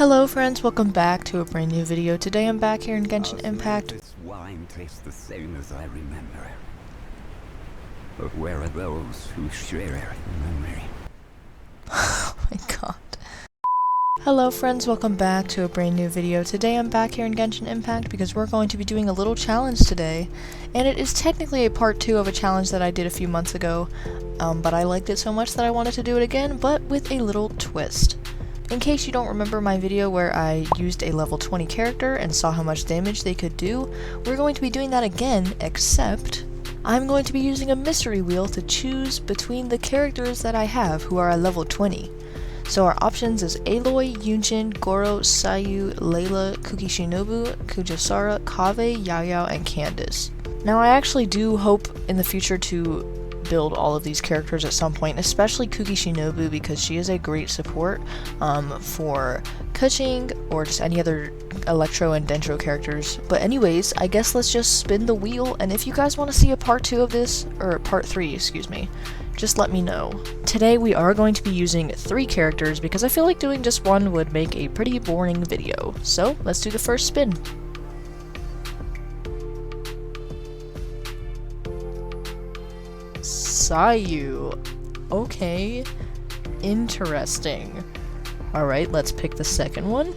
Hello friends, welcome back to a brand new video. Today I'm back here in Genshin Impact. This wine tastes the same as I remember. But where are those who share the memory? Oh my god. Hello friends, welcome back to a brand new video. Today I'm back here in Genshin Impact because we're going to be doing a little challenge today. And it is technically a part 2 of a challenge that I did a few months ago. But I liked it so much that I wanted to do it again, but with a little twist. In case you don't remember my video where I used a level 20 character and saw how much damage they could do, we're going to be doing that again, except I'm going to be using a mystery wheel to choose between the characters that I have who are at level 20. So our options is Aloy, Yunjin, Goro, Sayu, Layla, Kukishinobu, Kujasara, Kaveh, Yaoyao, and Candace. Now I actually do hope in the future to build all of these characters at some point, especially Kukishinobu because she is a great support for Keqing or just any other Electro and Dendro characters. But anyways, I guess let's just spin the wheel, and if you guys want to see a part 2 of this, or part 3, excuse me, just let me know. Today we are going to be using 3 characters because I feel like doing just one would make a pretty boring video. So let's do the first spin. Sayu. Okay. Interesting. Alright, let's pick the second one.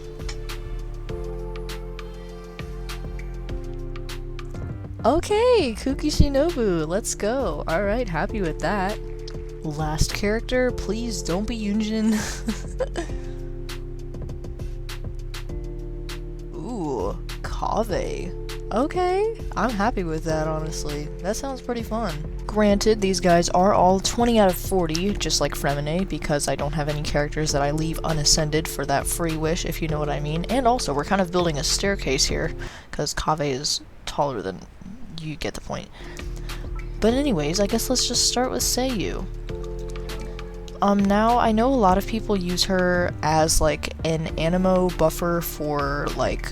Okay, Kukishinobu, let's go. Alright, happy with that. Last character, please don't be Yunjin. Ooh, Kaveh. Okay, I'm happy with that, honestly. That sounds pretty fun. Granted, these guys are all 20 out of 40, just like Fremine, because I don't have any characters that I leave unascended for that free wish, if you know what I mean. And also, we're kind of building a staircase here, because Kaveh is taller than... you get the point. But anyways, I guess let's just start with Sayu. Now, I know a lot of people use her as, like, an anemo buffer for, like...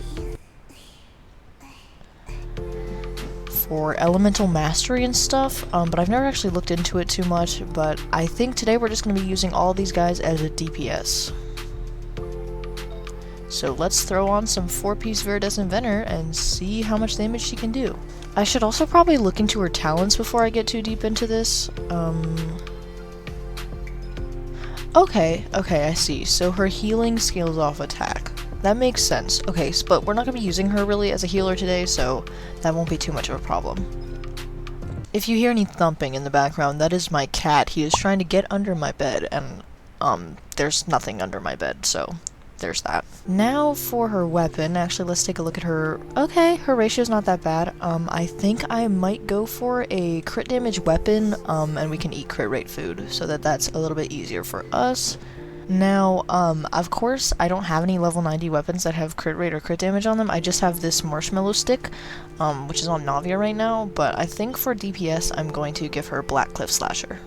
for elemental mastery and stuff, but I've never actually looked into it too much, but I think today we're just going to be using all these guys as a DPS. So let's throw on some 4-piece Viridescent Veneer and see how much damage she can do. I should also probably look into her talents before I get too deep into this. Okay, I see. So her healing scales off attack. That makes sense. Okay, but we're not going to be using her really as a healer today, so that won't be too much of a problem. If you hear any thumping in the background, that is my cat. He is trying to get under my bed, and there's nothing under my bed, so there's that. Now for her weapon. Actually, let's take a look at her. Okay, her ratio's not that bad. I think I might go for a crit damage weapon, and we can eat crit rate food, so that's a little bit easier for us. Now, of course, I don't have any level 90 weapons that have crit rate or crit damage on them. I just have this marshmallow stick, which is on Navia right now, but I think for DPS, I'm going to give her Black Cliff Slasher,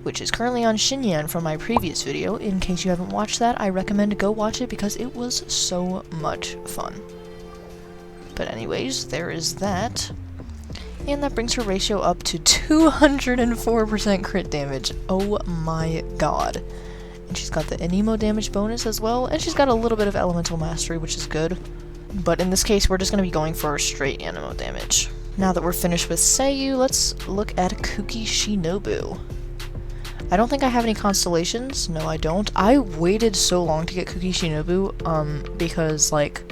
which is currently on Xinyan from my previous video. In case you haven't watched that, I recommend to go watch it because it was so much fun. But anyways, there is that. And that brings her ratio up to 204% crit damage. Oh my god. And she's got the Anemo damage bonus as well, and she's got a little bit of elemental mastery, which is good. But in this case, we're just going to be going for straight Anemo damage. Now that we're finished with Sayu, let's look at Kukishinobu. I don't think I have any constellations. No, I don't. I waited so long to get Kukishinobu, because, like...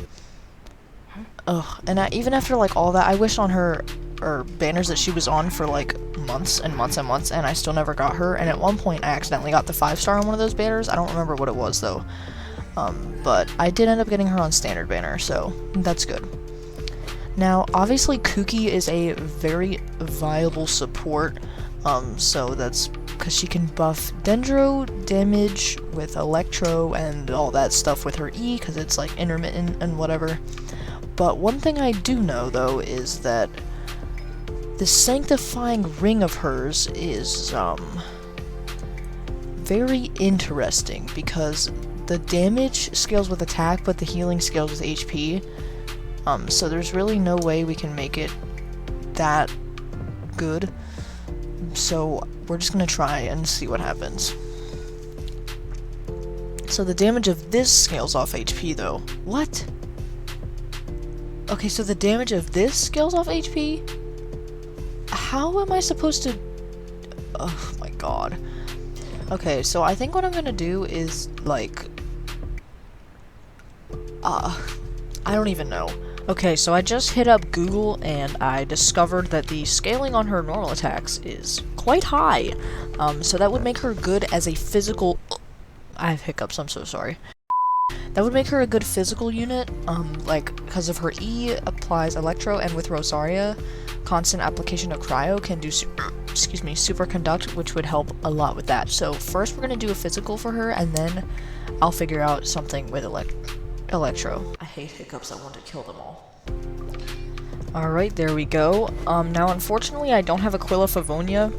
ugh. And even after, like, all that, I wished on her... or banners that she was on for like months and months and months, and I still never got her, and at one point I accidentally got the 5-star on one of those banners. I don't remember what it was though, but I did end up getting her on standard banner, so that's good. Now obviously Kuki is a very viable support, so that's because she can buff Dendro damage with Electro and all that stuff with her E, because it's like intermittent and whatever. But one thing I do know though is that the Sanctifying Ring of hers is, very interesting, because the damage scales with attack, but the healing scales with HP, so there's really no way we can make it that good, so we're just gonna try and see what happens. So the damage of this scales off HP though. What? Okay, so the damage of this scales off HP? How am I supposed to... Oh my god. Okay, so I think what I'm gonna do is, like... I don't even know. Okay, so I just hit up Google and I discovered that the scaling on her normal attacks is quite high. So that would make her good as a physical... I have hiccups, I'm so sorry. That would make her a good physical unit, like, because of her E applies Electro, and with Rosaria, constant application of Cryo can do, Superconduct, which would help a lot with that. So first we're going to do a physical for her, and then I'll figure out something with Electro. I hate hiccups, I want to kill them all. Alright, there we go. Now unfortunately I don't have Aquila Favonia,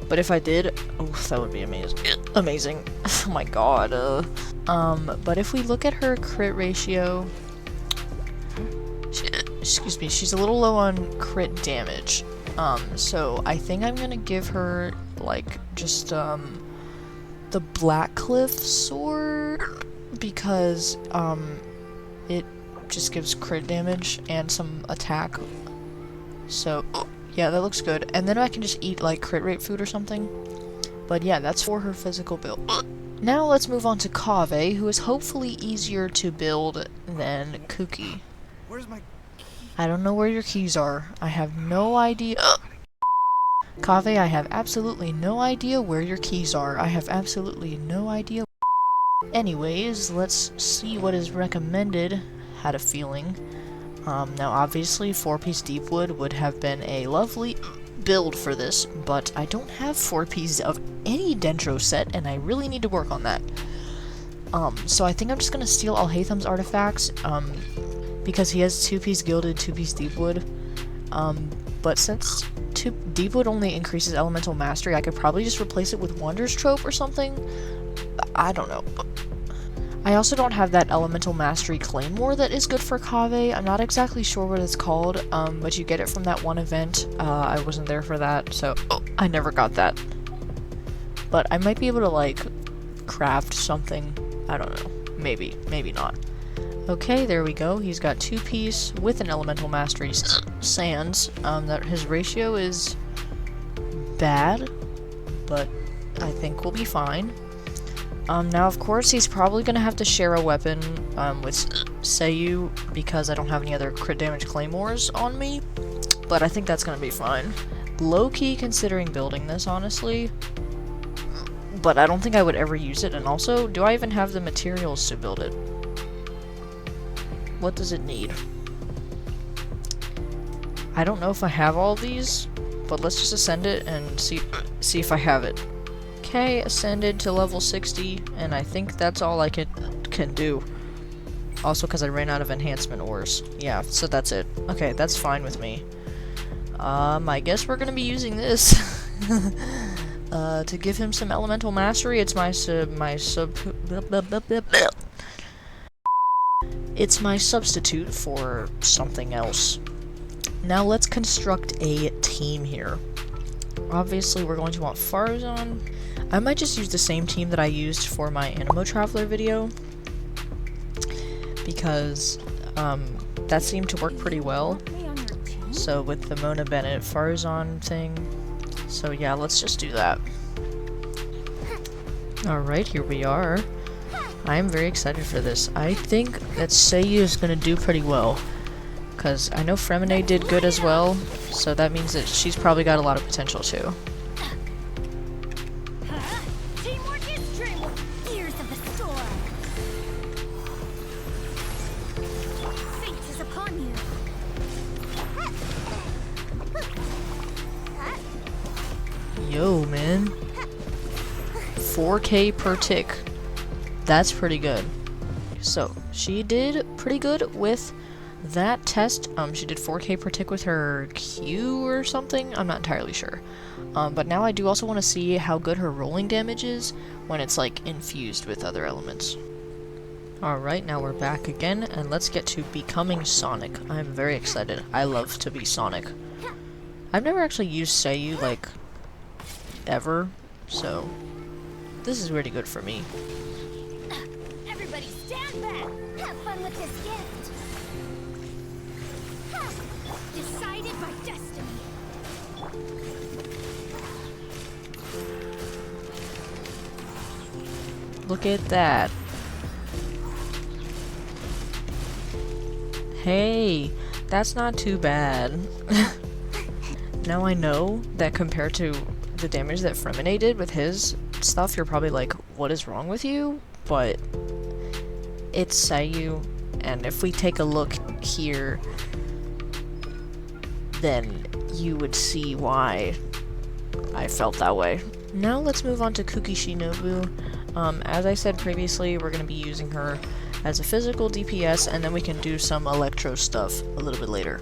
but if I did, oh, that would be amazing. Oh my god, but if we look at her crit ratio, she's a little low on crit damage. So I think I'm gonna give her, like, just, the Blackcliff sword, because, it just gives crit damage and some attack. So, yeah, that looks good. And then I can just eat, like, crit rate food or something. But yeah, that's for her physical build. Now let's move on to Kaveh, who is hopefully easier to build than Kuki. Where's my... I don't know where your keys are. I have no idea. Kaveh, I have absolutely no idea where your keys are. I have absolutely no idea. Anyways, let's see what is recommended. Had a feeling. Now obviously 4-piece Deepwood would have been a lovely build for this, but I don't have 4 pieces of any Dendro set, and I really need to work on that. So I think I'm just gonna steal Alhatham's artifacts, because he has 2-piece Gilded, 2-piece Deepwood. But since Deepwood only increases Elemental Mastery, I could probably just replace it with Wonders Trope or something. I don't know. I also don't have that Elemental Mastery Claymore that is good for Kaveh. I'm not exactly sure what it's called, but you get it from that one event. I wasn't there for that, so I never got that. But I might be able to, like, craft something. I don't know. Maybe. Maybe not. Okay, there we go. He's got 2-piece with an Elemental Mastery Sands. That his ratio is bad, but I think we'll be fine. Now, of course, he's probably gonna have to share a weapon, with Seiyu, because I don't have any other crit damage claymores on me, but I think that's gonna be fine. Low-key considering building this, honestly, but I don't think I would ever use it, and also, do I even have the materials to build it? What does it need? I don't know if I have all these, but let's just ascend it and see if I have it. Okay, ascended to level 60, and I think that's all I can do. Also, because I ran out of enhancement ores. Yeah, so that's it. Okay, that's fine with me. I guess we're gonna be using this to give him some elemental mastery. It's it's my substitute for something else. Now let's construct a team here. Obviously, we're going to want Farazan. I might just use the same team that I used for my Animo Traveler video, because that seemed to work pretty well. So with the Mona Bennett Farazan thing, so yeah, let's just do that. Alright, here we are. I am very excited for this. I think that Seiyu is going to do pretty well, because I know Fremine did good as well, so that means that she's probably got a lot of potential too. Yo, man. 4K per tick. That's pretty good. So, she did pretty good with that test. She did 4K per tick with her Q or something. I'm not entirely sure. But now I do also want to see how good her rolling damage is when it's, like, infused with other elements. Alright, now we're back again, and let's get to becoming Sonic. I'm very excited. I love to be Sonic. I've never actually used Seiyu, like, ever, so this is really good for me. Have fun with this gift. Ha! Decided by destiny. Look at that. Hey, that's not too bad. Now I know that compared to the damage that Fremine did with his stuff, you're probably like, what is wrong with you? But it's Sayu, and if we take a look here, then you would see why I felt that way. Now let's move on to Kuki Shinobu. As I said previously, we're going to be using her as a physical DPS, and then we can do some electro stuff a little bit later.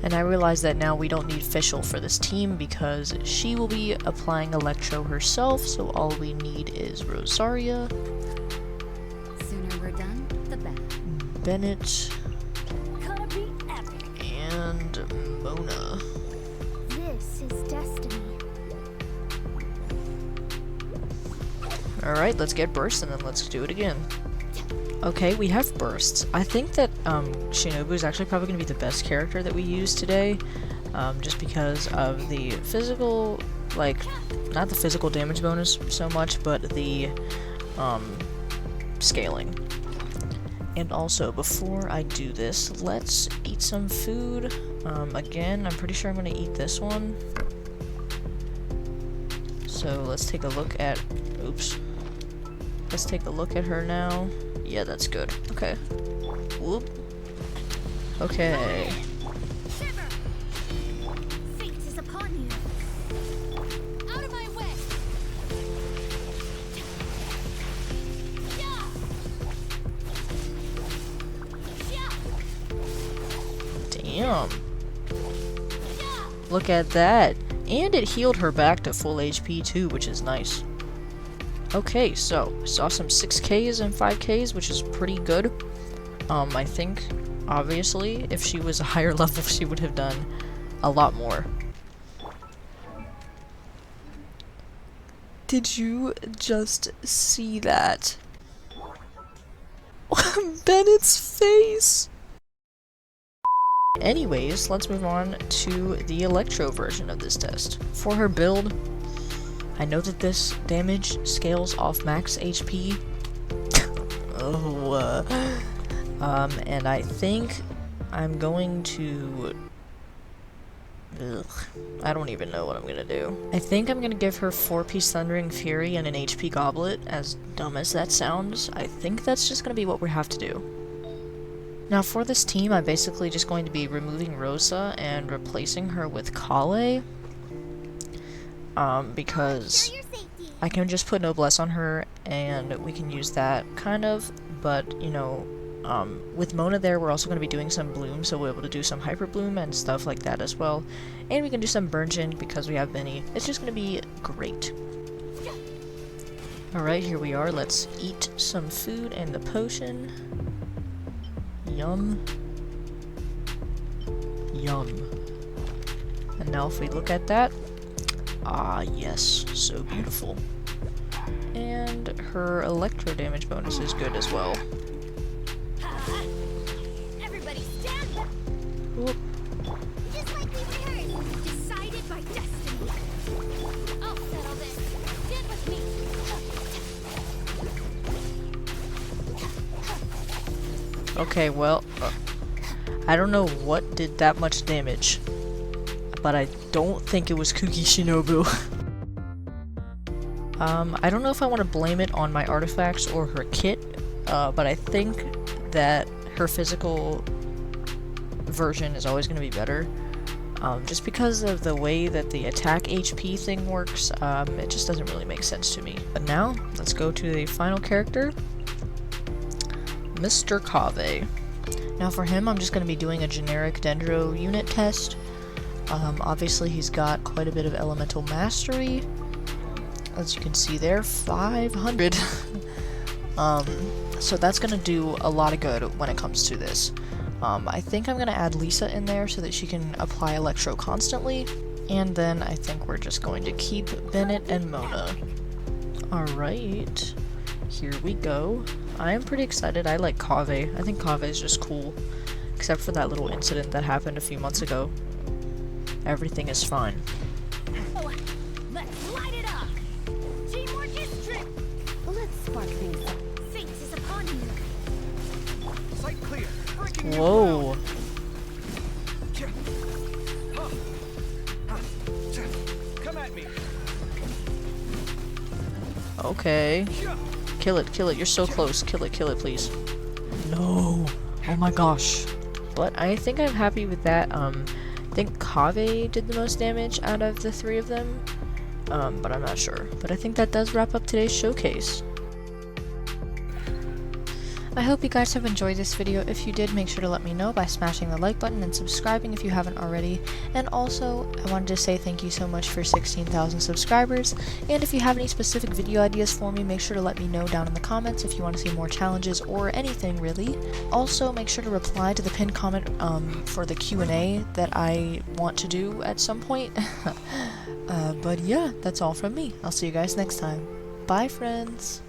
And I realize that now we don't need Fischl for this team because she will be applying electro herself, so all we need is Rosaria, Sooner we're done, the better. Bennett, Gonna be epic. and Mona. This is destiny. Alright, let's get bursts and then let's do it again. Okay, we have bursts. I think that Shinobu is actually probably going to be the best character that we use today, just because of the physical, like, not the physical damage bonus so much, but the scaling. And also, before I do this, let's eat some food. Again, I'm pretty sure I'm going to eat this one. So let's take a look at, oops. Let's take a look at her now. Yeah, that's good. Okay. Whoop. Okay. Shiver! Fate is upon you. Out of my way! Yeah! Yeah! Damn. Look at that. And it healed her back to full HP too, which is nice. Okay, so saw some 6Ks and 5Ks, which is pretty good. I think, obviously, if she was a higher level, she would have done a lot more. Did you just see that? Bennett's face! Anyways, let's move on to the Electro version of this test. For her build, I know that this damage scales off max HP. And I think I'm going to... Ugh, I don't even know what I'm gonna do. I think I'm gonna give her 4-piece Thundering Fury and an HP Goblet, as dumb as that sounds. I think that's just gonna be what we have to do. Now for this team, I'm basically just going to be removing Rosa and replacing her with Kale. Because I can just put Noblesse on her, and we can use that, kind of, but, you know, with Mona there, we're also going to be doing some Bloom, so we'll be able to do some Hyper Bloom and stuff like that as well, and we can do some Burngeon because we have Benny. It's just going to be great. Alright, here we are. Let's eat some food and the potion. Yum. Yum. And now if we look at that, ah, yes, so beautiful. And her electro damage bonus is good as well. Everybody stand back! Whoop. Just like we rehearsed, decided by destiny. I'll settle this. Stand with me. Okay, well, I don't know what did that much damage, but I don't think it was Kuki Shinobu. I don't know if I want to blame it on my artifacts or her kit, but I think that her physical version is always going to be better. Just because of the way that the attack HP thing works, it just doesn't really make sense to me. But now, let's go to the final character, Mr. Kave. Now for him, I'm just going to be doing a generic Dendro unit test. Obviously he's got quite a bit of elemental mastery. As you can see there, 500. So that's going to do a lot of good when it comes to this. I think I'm going to add Lisa in there so that she can apply Electro constantly. And then I think we're just going to keep Bennett and Mona. Alright, here we go. I am pretty excited. I like Kaveh. I think Kaveh is just cool. Except for that little incident that happened a few months ago. Everything is fine. Oh, let's light it up. Teamwork is trip. Let's spark things up. Fate is upon you. Sight clear. Breaking new Whoa. ground. Come at me. Okay. Kill it, you're so close. Kill it, please. No! Oh my gosh. But I think I'm happy with that. I think Kaveh did the most damage out of the three of them. But I'm not sure. But I think that does wrap up today's showcase. I hope you guys have enjoyed this video. If you did, make sure to let me know by smashing the like button and subscribing if you haven't already. And also, I wanted to say thank you so much for 16,000 subscribers. And if you have any specific video ideas for me, make sure to let me know down in the comments if you want to see more challenges or anything really. Also, make sure to reply to the pinned comment for the Q&A that I want to do at some point. But yeah, that's all from me. I'll see you guys next time. Bye, friends!